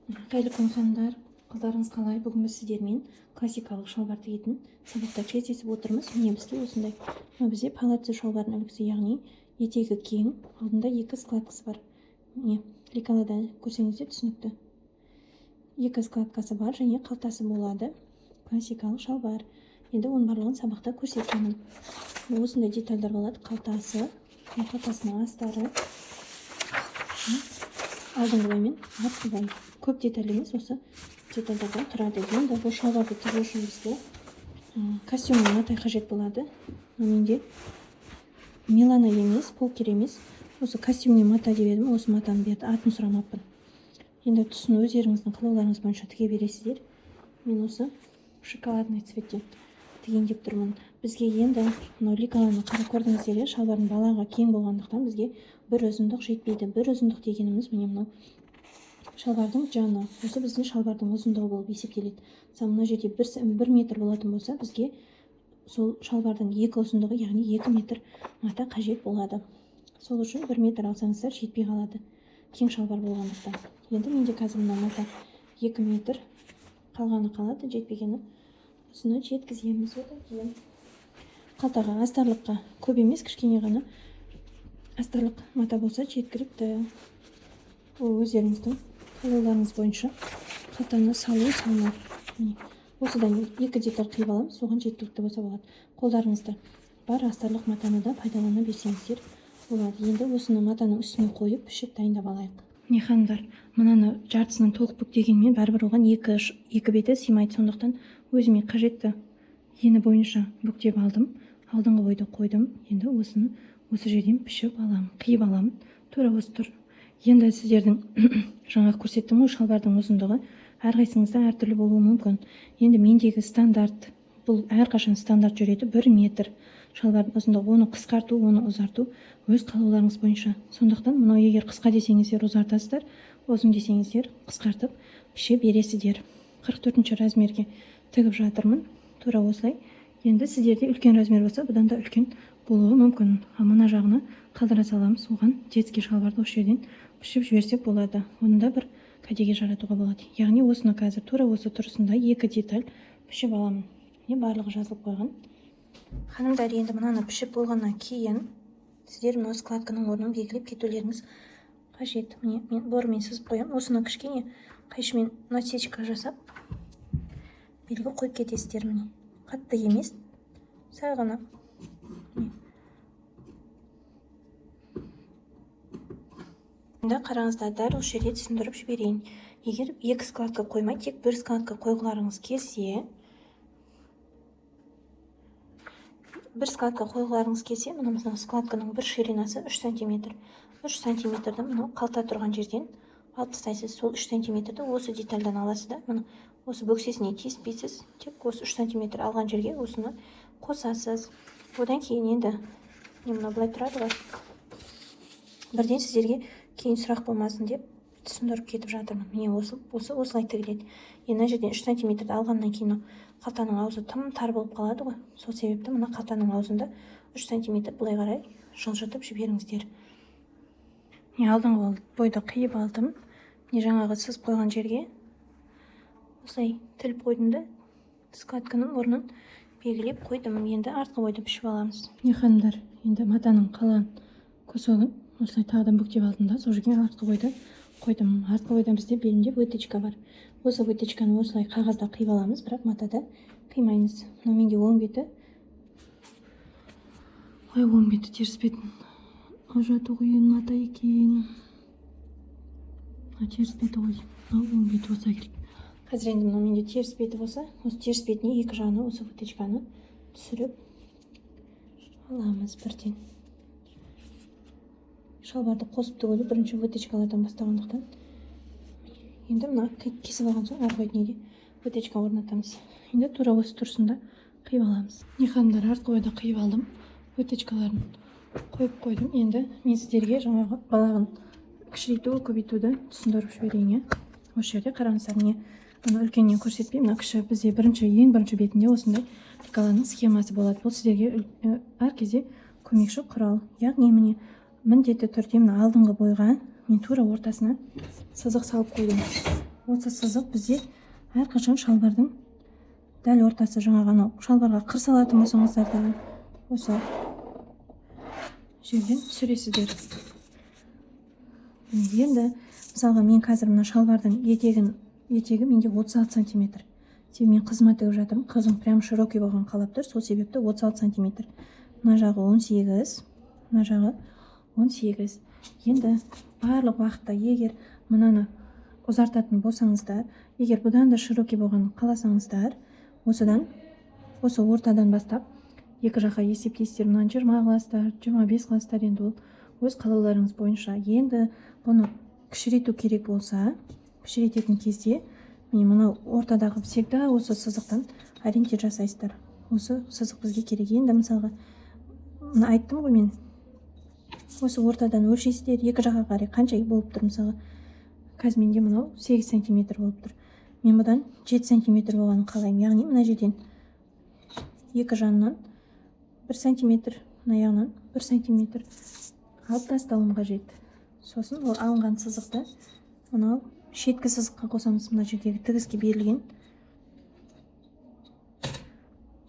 Қайырлы күн ханымдар, қалдарыңыз қалай? Бүгін біз сіздермен классикалық шалбар тігетін сабақта кездесіп отырмыз. Міне бізге осындай. Бізде палаццо шалбардың үлгісі, яғни етегі кең, алдында екі складкасы бар. Міне лекалада көрсеңіздер түсінікті. Екі складкасы бар және қалтасы болады. Классикалық шалбар. Енді оның барлығын сабақта көрсетемін. Осындай детальдар болады. Қалтасы, қалтасының астары, алдыңғы бой мен артқы бой. Көп деталь емес, осы детальдардан тұрады. Енді бұл шалбарды тігу үшін бізге костюмный матай қажет болады. Менде Милана емес, Полкер емес. Осы костюмный мата деп едім. Осы матаны берді. Атын сұрамаппын. Енді түсін өздеріңіздің қалауларыңыз бойынша тіге бересіздер. Мен осы шоколадный цветтен тіген деп тұрмын. Бізге енді мынау лекаланы қарап көрдіңіздер, шалбардың балаға кең болғандықтан бізге бір ұзындық жетпейді. Бір ұзындық дегеніміз міне мынау шалбардың жаны. Осы біздің шалбардың ұзындығы болып есептеледі. Мына жерде 1 метр болатын болса, бізге сол шалбардың екі ұзындығы, яғни 2 метр мата қажет болады. Сол үшін 1 метр алсаңыздар жетпей қалады. Кең шалбар болғандықтан. Енді менде қазір мына мата 2 метр, қалғаны қалады, жетпегені. Осыны жеткіземіз. Қалтаға астарлыққа көп емес, кішкене ғана астарлық мата болса жеткілікті. Ол өздеріңіздің қалауларыңыз бойынша қалтаны салу. Осыдан екі деталь қиып аламыз, соған жеткілікті болса болады. Қолдарыңызда бар астарлық матаны да пайдалана берсеңіздер болады. Енді осыны матаның үстіне қойып пішіп дайындап алайық. Міне ханымдар, мынаны жартысынан толық бүктегенмен бәрібір оған екі беті сыймайды. Сондықтан өзіме қажетті ені бойынша бүктеп алдым. Алдыңғы бойды қойдым. Енді осыны осы жерден пішіп аламын, қиып аламын. Тура осы тұр. Енді сіздердің жаңа көрсеттім ғой, шалбардың ұзындығы әрқайсыңызда әртүрлі болуы мүмкін. Енді мендегі стандарт, бұл әрқашан стандарт жүреді 1 метр. Шалбардың ұзындығы, оны қысқарту, оны ұзарту өз қалауларыңыз бойынша. Сондықтан мынау егер қысқа десеңіздер ұзартасыздар, ұзын десеңіздер қысқартып піше бересіздер. 44 размерге тігіп жатырмын. Тура осылай. Енді сіздерде үлкен размер болса, бұдан да үлкен болуы мүмкін. Мына жағына қалдыра саламыз. Оған детский шалбарды осы жерден пішіп жіберсек болады. Оны да бір кәдеге жаратуға болады. Яғни осыны қазір тура осы тұрысында екі деталь пішіп аламын. Барлығы жазылып қойған. Ханымдар, енді мынаны пішіп болғаннан кейін сіздер мына складканың орнын белгілеп кетулеріңіз қажет. Мен борымен сызып қоямын. Осыны кішкене қайшымен насечка жасап белгі қойып кетесіздер. Міне қатты емес, сәл ғана. Енді қараңыздар, дәл осы жерде түсіндіріп жіберейін. Егер екі складка қоймай, тек бір складка қойғыларыңыз келсе, мына складканың бір ширинасы 3 см. 3 см-ді мынау қалта тұрған жерден алып тастайсыз. Сол 3 см-ді осы детальдан аласыз да, мына осы бөксесіне тиіспейсіз. Тек осы 3 см алған жерге осыны қосасыз. Одан кейін енді мына былай тұрады ғой. Бірден сіздерге кейін сұрақ болмасын деп түсіндіріп кетіп жатырмын. Міне осылай тігіледі. Енді мына жерден 3 см алғаннан кейін қалтаның аузы тым тар болып қалады ғой. Сол себепті мына қалтаның аузында 3 см былай қарай жылжытып жіберіңіздер. Алдыңғы бойды қиып алдым. Жаңағы сыз қойған жерге осылай тіліп қойдым да, складканың орнын белгілеп қойдым. Енді артқы бойды пішіп аламыз. Ханымдар, енді матаның қалған көсегін осылай тағдан бүктеп алдым да, сол жерге артқы бойды қойдым. Артқы бойдан бізде белінде выточка бар. Осы выточканы осылай қағазда қиып аламыз, бірақ матада қимаймыз. Мына менде оң беті. Оң беті теріс бетін ажату қиын мата екен. Теріс беті ғой. Оң беті болса керек. Қазір енді мына менде теріс беті болса, осы теріс бетіне екі жағына осы выточканы түсіріп аламыз бірден. Шалбарды қосып тігуді бірінші выточкалардан бастағандықтан. Енді мына кесіп алған соң ары қойды неде выточка орнатамыз. Енді тура осы тұрсында қиып аламыз. Ханымдар, артқы бойды қиып алдым. Выточкаларын қойып қойдым. Енді мен сіздерге жаңағы балағын кішірейту, көбейтуді түсіндіріп жіберейін. Осы жерде қараңыздар, міне үлкеннен көрсетпей, мына кіші бізде ең бірінші бетінде осындай лекаланың схемасы болады. Бұл сіздерге әр кезде көмекші құрал. Яғни міне міндетті түрде мына алдыңғы бойға мен тура ортасына сызық салып қойдым. осы сызық бізде әрқашан шалбардың дәл ортасы. Жаңағы анау шалбарға қыр салатын болсаңыздар да осы жерден түсіресіздер. Енді мысалға мен қазір мына шалбардың етегі менде 36 сантиметр. Себебі мен қызыма тігіп жатырмын. Қызым прям широкий болған қалап тұр. Сол себепті 36 сантиметр. Мына жағы 18, мына жағы 18. Енді барлық уақытта егер мынаны ұзартатын болсаңыздар, егер бұдан да широкий болған қаласаңыздар, осы ортадан бастап екі жаққа есептейсіздер. Мынаны 20 қыласыздар, 25 қыласыздар. Енді ол өз қалауларыңыз бойынша. Енді бұны кішірейту керек болса, кішірейтетін кезде мынау ортадағы всегда осы сызықтан ориентир жасайсыздар. Осы сызық бізге керек. Енді мысалға мына айттым ғой мен, осы ортадан өлшейсіздер, екі жаққа қарай қанша болып тұр. Мысалға қазір менде мынау 8 сантиметр болып тұр. Мен бұдан 7 сантиметр болғанын қалаймын. Яғни мына жерден екі жанынан 1 сантиметр, мына жағынан 1 сантиметр алып тастауым қажет. Сосын ол алынған сызықты мынау шеткі сызыққа қосамыз. Мына жердегі тігіске берілген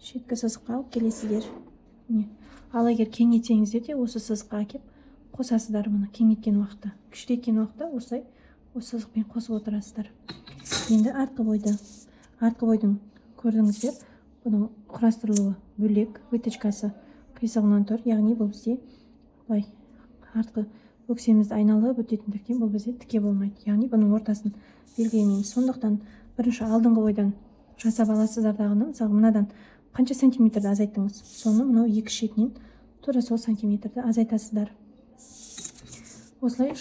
шеткі сызыққа алып келесіздер. Ал егер кеңейтсеңіздер де осы сызыққа әкеп қосасыздар. Мұны кеңейткен уақытта, кішірейткен уақытта осылай осы сызықпен қосып отырасыздар. Енді артқы бойдың көрдіңіздер, бұның құрастырылуы бөлек, выточкасы қисығынан тұр. Яғни бұл бізде былай артқы өксемізді айналып өтетіндіктен бұл бізде тіке болмайды. Яғни бұның ортасын белгілемейміз. Сондықтан бірінші алдыңғы бойдан жасап аласыздар дағыны. Мысалы мынадан қанша сантиметрді азайттыңыз, соны мынау екі шетінен тура сол сантиметрді азайтасыздар. Осылай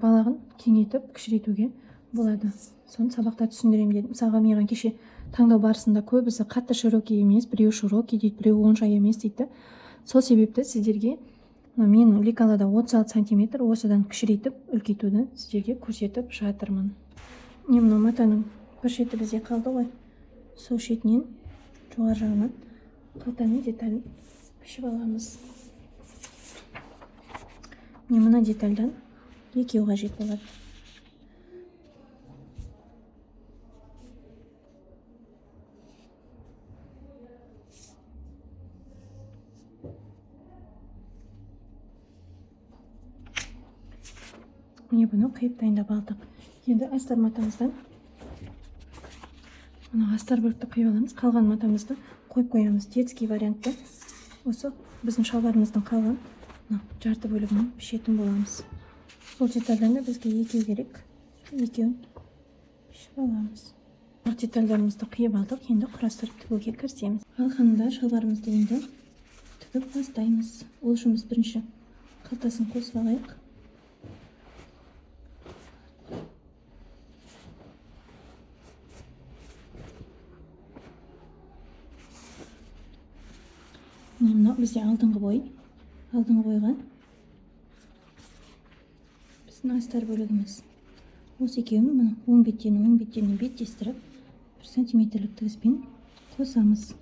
балағын кеңейтіп кішірейтуге болады. Соны сабақта түсіндірем дедім. Мысалға маған кеше таңдау барысында көбісі қатты широкий емес, біреу широкий дейді, біреу онша емес дейді. Сол себепті сіздерге мен лекалада 36 сантиметр осыдан кішірейтіп үлкейтуді сіздерге көрсетіп жатырмын. Мына матаның бір шеті бізде қалды ғой. Сол шетінен жоғары жағынан қалтаның деталін пішіп аламыз. Мына детальдан екеу қажет болады. Бұны қиып дайындап алдық. Енді астар матамыздан астар бөлікті қиып аламыз. Қалған матамызды қойып қоямыз. Детский вариантты осы біздің шалбарымыздың қалған жарты бөлігінің пішетін боламыз. Бұл детальдан да бізге екеу керек. Екеуін пішіп аламыз. Детальдарымызды қиып алдық. Енді құрастырып тігуге кірісеміз. Қалғанда шалбарымызды енді тігіп бастаймыз. Ол үшін біз бірінші қалтасын қосып алайық. Мынау бізде алдыңғы бойға біздің астар бөлігіміз. Осы екеуін оң беттеріне беттестіріп 1 сантиметрлік тігіспен қосамыз.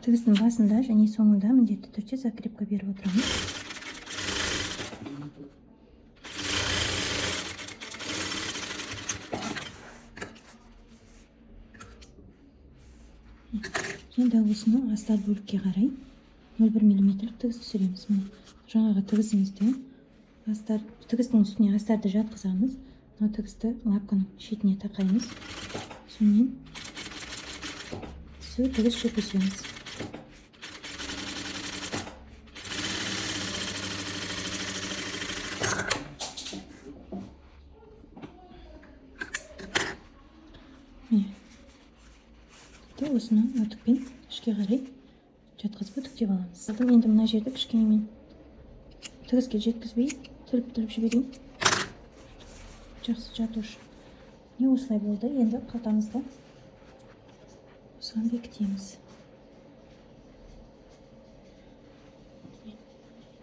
Тігістің басында және соңында міндетті түрде закрепка беріп отырамыз. Енді осыны астар бөлікке қарай 0,1 мм тігіс түсіреміз. Жаңағы тігісімізді тігістің үстіне астарды жатқызамыз. Тігісті лапканың шетіне тақаймыз. Сонымен тігіс жүргіземіз. Осыны өтікпен ішке қарай жатқызып өтіктеп аламыз. Енді мына жерді кішкенемен тігіске жеткізбей тіліп жіберейін. Жақсы жату үшін. Осылай болды. Енді қалтамызды осыған бекітеміз.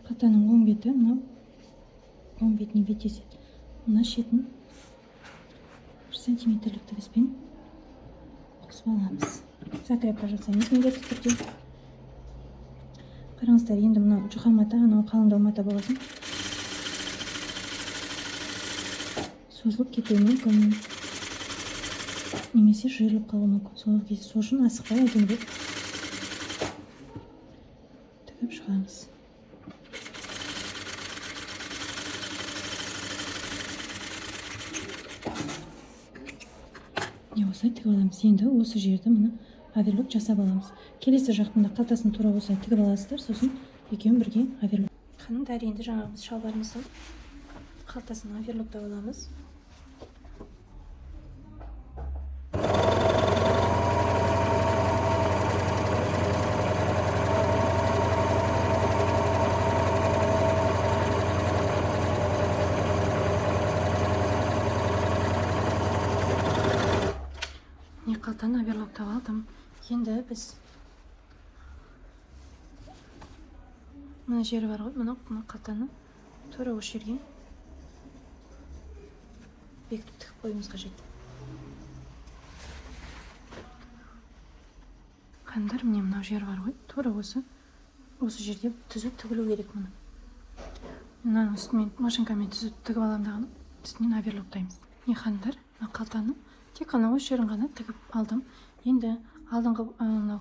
Қалтаның оң беті оң бетіне беттеседі. Мына шетін 1 сантиметрлік тігіспен қосып аламыз. Закрепка жасаймыз міндетті түрде. Қараңыздар, енді мынау жұқа мата, анау қалыңдау мата болатын. созылып кетуі мүмкін, немесе жиырылып қалуы мүмкін. Сол үшін асықпай әдемілеп тігіп шығамыз. Осылай тігіп аламыз. Енді осы жерді мұны оверлок жасап аламыз. Келесі жақтың да қалтасын тура осылай тігіп аласыздар, сосын екеуін бірге оверлок. Қанымдар, енді жаңағы біз шалбарымыздың қалтасын оверлоктап аламыз. Қалтаны оверлоктап алдым. Енді біз мына жері бар ғой, мына қалтаны тура осы жерге бекітіп тігіп қоюымыз қажет. Қандар, міне мынау жер бар ғой, тура осы жерде түзіп тігілу керек мұны. Мынаның үстімен машинкамен түзіп тігіп аламын дағыны, үстінен оверлоктаймыз. Не қандар, мына қалтаны тек қана осы жерін ғана тігіп алдым. Енді алдыңғы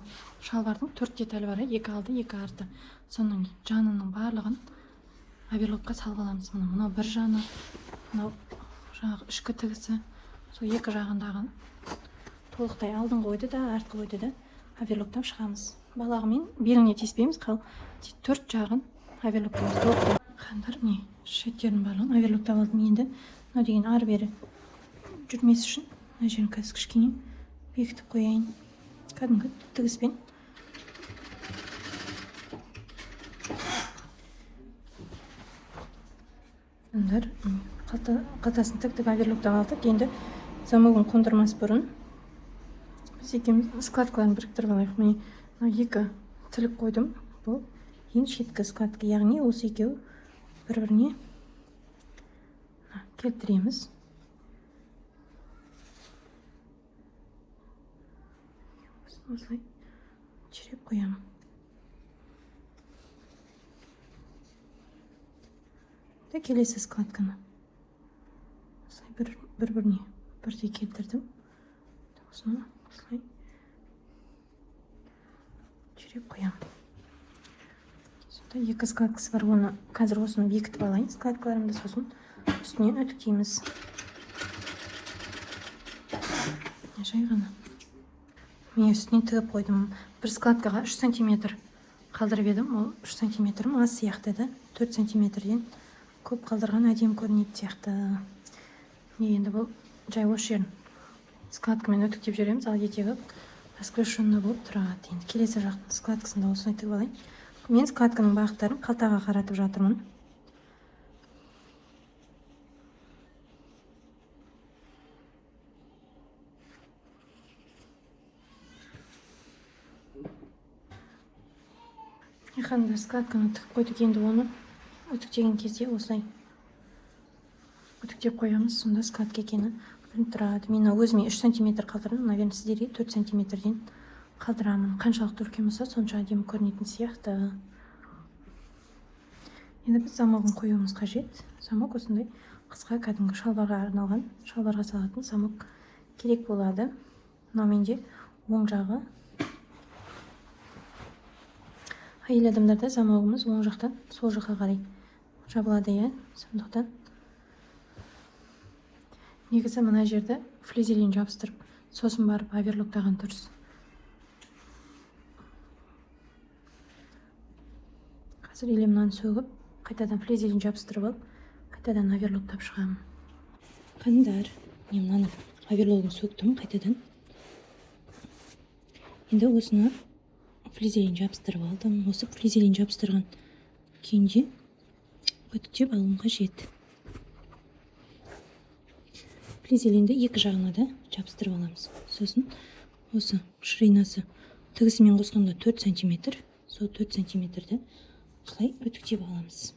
шалбардың 4 деталі бар, 2 алды, 2 арты. Соның жанының барлығын оверлокқа салып аламыз. Мынау бір жаны, мынау жаңағы ішкі тігісі, сол екі жағындағы толықтай алдыңғы ойды да артқы ойды да оверлоктап шығамыз. Балағымен беліне тиіспейміз, қал 4 жағын оверлоктаймыз. Қандар, міне шеттерінің барлығын оверлоктап алдым. Енді мынау деген ары бері жүрмес үшін мына жерін қазір кішкене бекітіп қояйын. Кәдімгі тігіспен. Қалтасын тіктік оверлоктап алдық. Енді замогын қондырмас бұрын біз екеуміз складкаларын біріктіріп алайық. Міне екі тілік қойдым. Бұл ең шеткі складка, яғни осы екеуі бір-біріне келтіреміз. Осылай череп қоямын. Да келесі складканы осылай бір-біріне бірдей келтірдім. Осыны осылай череп қоямын. Сонда екі складкасы бар, оны қазір осыны бекітіп алайын. Складкаларымды сосын үстінен үтіктейміз. Жай ғана. Мен үстінен тігіп қойдым. Бір складкаға 3 сантиметр қалдырып едім. Ол 3 сантиметрім аз сияқты да. 4 сантиметрден көп қалдырған әдем көрінеді сияқты. Енді бұл жай осы жерін складкамен үтіктеп жүреміз. Ал етегі расклешенный болып тұрады. Енді келесі жақтың складкасында осылай тігіп алайын. Мен складканың бағыттарын қалтаға қаратып жатырмын. Қандар, складканы тігіп қойдық. Енді оны үтіктеген кезде осылай үтіктеп қоямыз. Сонда складка екені білініп тұрады. Мен өзіме 3 сантиметр қалдырдым. Наверное, сіздерге 4 сантиметрден қалдырамын. Қаншалықты үлкен болса, сонша әдемі көрінетін сияқты. Енді біз замогын қоюымыз қажет. Замок осындай қысқа кәдімгі шалбарға арналған, шалбарға салатын замок керек болады. Мынау менде оң жағы. Әйел адамдарда замогымыз оң жақтан сол жаққа қарай жабылады, иә. Сондықтан негізі мына жерді флизелин жабыстырып, сосын барып оверлоктаған дұрыс. Қазір мынаны сөгіп, қайтадан флизелин жабыстырып алып, қайтадан оверлоктап шығамын. Қандар, мен мынаны оверлогын сөктім қайтадан. Енді осыны флизелин жабыстырып алдым. Осы флизелин жабыстырған күйінде үтіктеп алуым қажет. Флизелинді екі жағына да жабыстырып аламыз. Сосын осы ширинасы тігісімен қосқанда 4 сантиметр. Сол 4 сантиметрді осылай үтіктеп аламыз.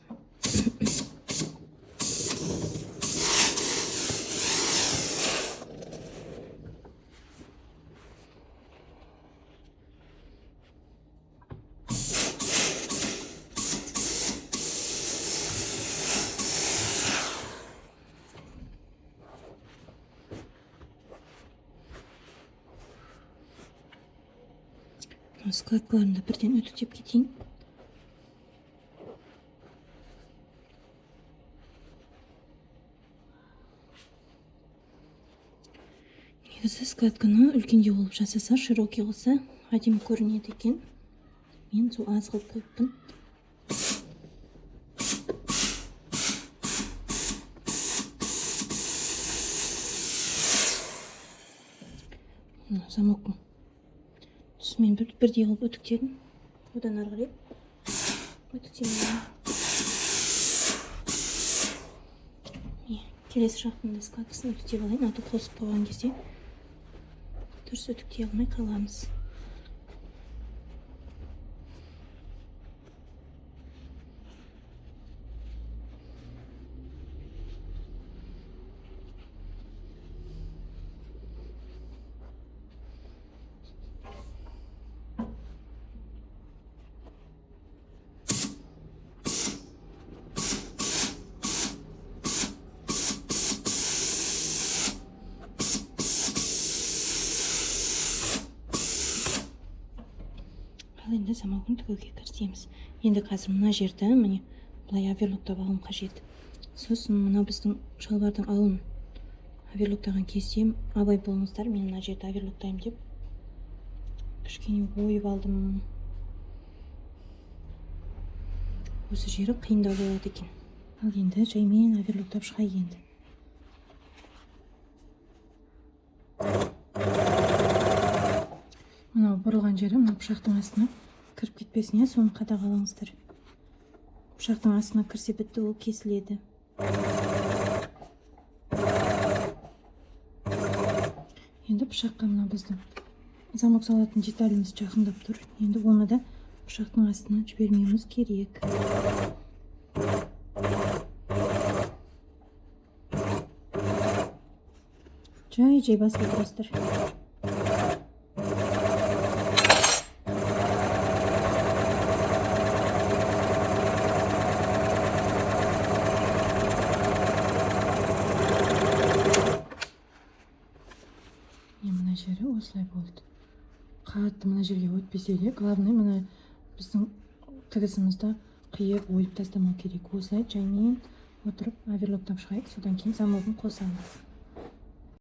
Складкаларын да бірден үтіктеп кетейін. Негізі складканы үлкендеу болып жасаса, широкий қылса, әдемі көрінеді екен. Мен сол аз қылып қойыппын. Замоктың тұсымен бірдей қылып үтіктедім. Одан ары қарай үтіктемеймін. Келесі жақтың да складкасын үтіктеп алайын. А то қосып қойған кезде дұрыс үтіктей алмай қаламыз. Ал енді замоктың тігуге кірісеміз. Енді қазір мына жерді міне былай оверлоктап алуым қажет. Сосын мына біздің шалбардың ауын оверлоктаған кезде абай болыңыздар, мен мына жерді оверлоктаймын деп кішкене ойып алдым. Осы жері қиындау болады екен. Ал енді жаймен оверлоктап шығайық енді. Мынау бұрылған жері мына пышақтың астына кіріп кетпесіне, соны қадағалаңыздар. Пышақтың астына кірсе бітті, ол кесіледі. Енді пышаққа мына біздің замок салатын деталіміз жақындап тұр. Енді оны да пышақтың астына жібермеуіміз керек. Жай басып отырасыздар. Мына жері осылай болды. Қатты мына жерге өтпесе де, главное мына біздің тігісімізді қиып ойып тастамау керек. Осылай жаймен отырып оверлоктап шығайық, содан кейін замогын қосамыз.